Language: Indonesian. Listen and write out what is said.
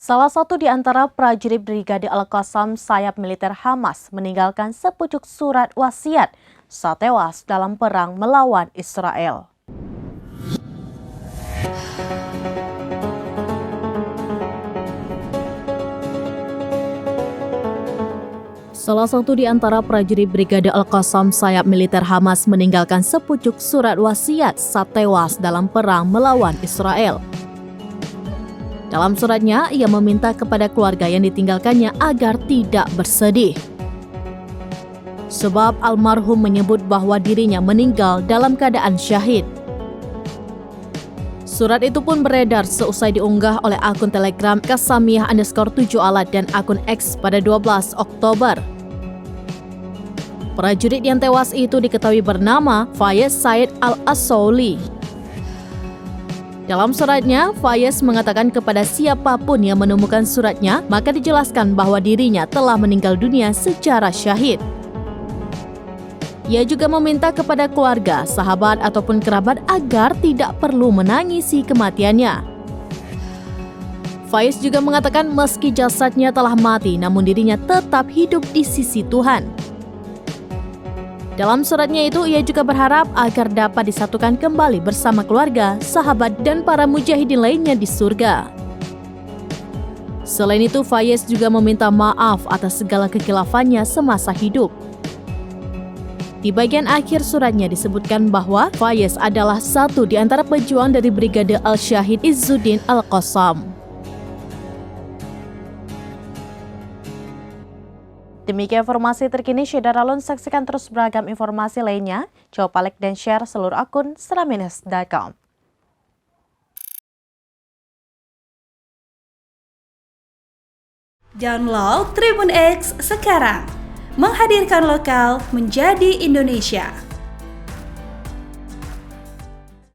Salah satu di antara prajurit Brigade Al-Qassam sayap militer Hamas meninggalkan sepucuk surat wasiat saat tewas dalam perang melawan Israel. Salah satu di antara prajurit Brigade Al-Qassam sayap militer Hamas meninggalkan sepucuk surat wasiat saat tewas dalam perang melawan Israel. Dalam suratnya, ia meminta kepada keluarga yang ditinggalkannya agar tidak bersedih. Sebab almarhum menyebut bahwa dirinya meninggal dalam keadaan syahid. Surat itu pun beredar seusai diunggah oleh akun Telegram Qassamiah_7alat dan akun X pada 12 Oktober. Prajurit yang tewas itu diketahui bernama Fayez Said Al-Assauli. Dalam suratnya, Fayez mengatakan kepada siapapun yang menemukan suratnya, maka dijelaskan bahwa dirinya telah meninggal dunia secara syahid. Ia juga meminta kepada keluarga, sahabat ataupun kerabat agar tidak perlu menangisi kematiannya. Fayez juga mengatakan meski jasadnya telah mati, namun dirinya tetap hidup di sisi Tuhan. Dalam suratnya itu, ia juga berharap agar dapat disatukan kembali bersama keluarga, sahabat, dan para mujahidin lainnya di surga. Selain itu, Fayez juga meminta maaf atas segala kekhilafannya semasa hidup. Di bagian akhir suratnya disebutkan bahwa Fayez adalah satu di antara pejuang dari Brigade Al-Syahid Izzuddin Al-Qassam. Demikian informasi terkini, Syederalun. Saksikan terus beragam informasi lainnya. Coba like dan share seluruh akun seramines.com. Download Tribun X sekarang, menghadirkan lokal menjadi Indonesia.